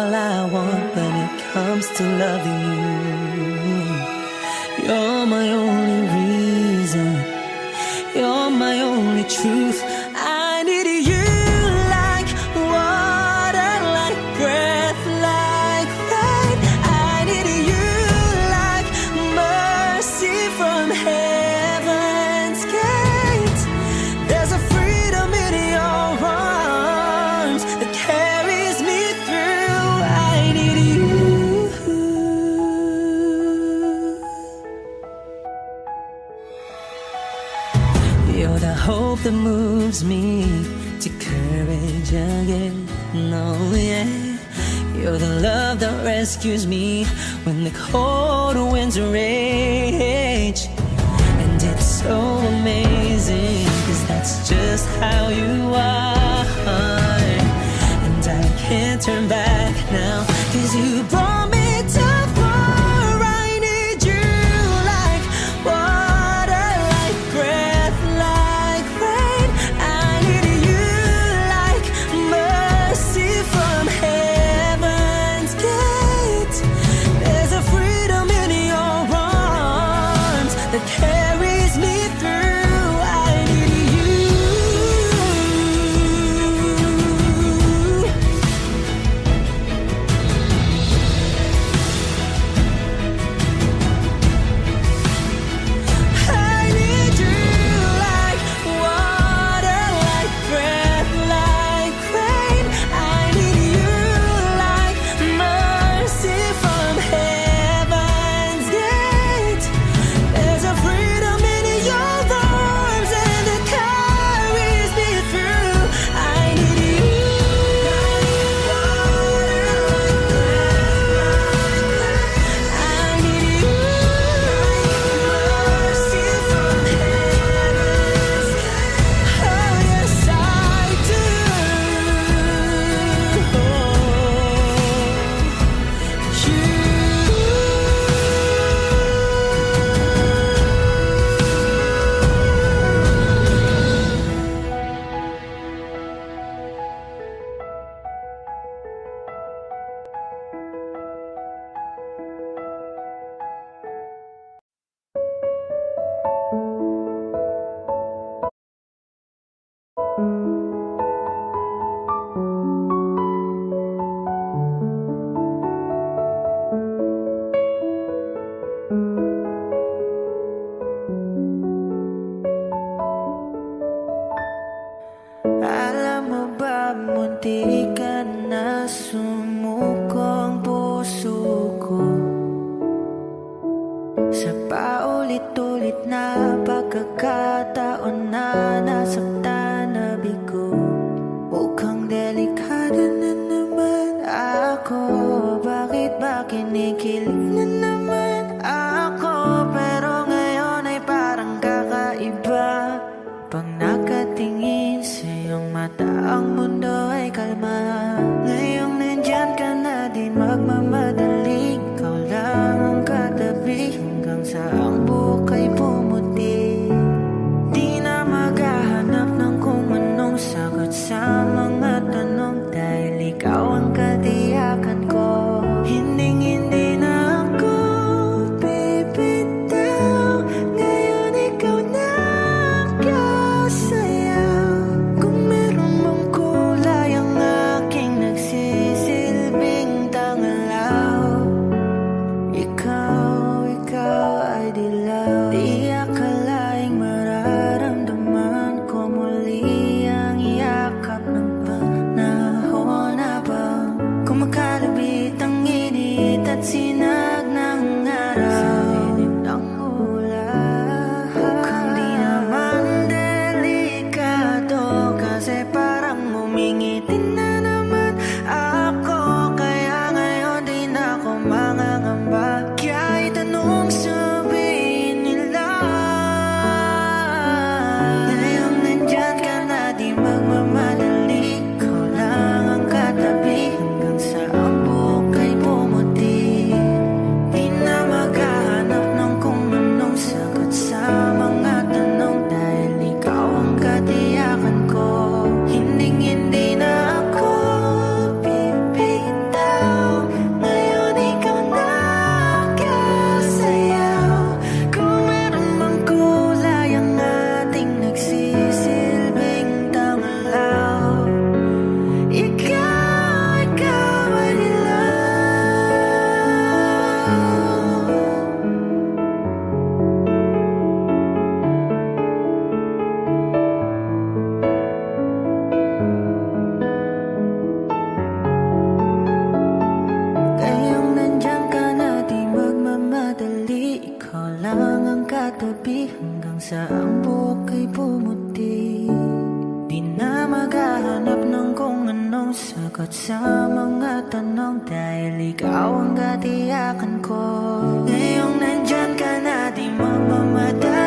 all I want when it comes to loving you. You're my only reason, you're my only truth. I need you like water, like breath, like rain. I need you like mercy from heaven's gate. There's a freedom in your arms that carries me through. I need you. You're the hope that moves me to courage again. No, yeah. You're the love that rescues me when the cold winds rage. And it's so amazing, 'cause that's just how you are. And I can't turn back now, 'cause you brought me too far. I need you like water, like breath, like rain. I need you like mercy from heaven's gate. There's a freedom in your arms that carries me through. I need you. I need you like water, like breath, like rain. I need you like mercy from heaven's gate. There's a freedom in your arms and it carries me through. I need you. I need you like mercy from heaven's gate. Oh yes, I do. Alam mo ba, munti ka na sumuko ang puso ko sa paulit-ulit na pagkakataon na nasaktan na bigo. Mukhang delikado na naman ako. Bakit ba kinikilig na naman ako? Pero ngayon ay parang kakaiba. Pag nakatingin sa iyong mata, ang mundo ay kalma. Ngayong nandyan ka na, di magmamadali. Ikaw lang ang katabi hanggang sa ang buhok ay pumuti. Di na maghahanap ng kung anong sagot sa mga tanong, dahil ikaw ang katiyakan ko. Hinding-hindi na ako bibitaw. Ngayon ikaw na kasayaw. Kung meron mang kulay ang aking nagsisilbing tangalaw, ikaw ay dilaw. Di akalaing mararamdaman ko muli ang yakap ng panahon habang kumakalabit ang init at sinag ng araw sa lilim ng ulan. Mukhang di naman delikado, kasi parang umingiti na naman ako. Kaya ngayon di na ako mangangamba. Kahit anong sabihin nila, ngayong nandyan ka na, di magmamadali. Ikaw lang ang katabi hanggang sa ang buhok ay pumuti. maputi hanggang sa ang buhok ay pumuti. Di na maghahanap ng kung anong sagot sa mga tanong, dahil ikaw ang katiyakan ko. Ngayong nandyan ka na, di magmamadali.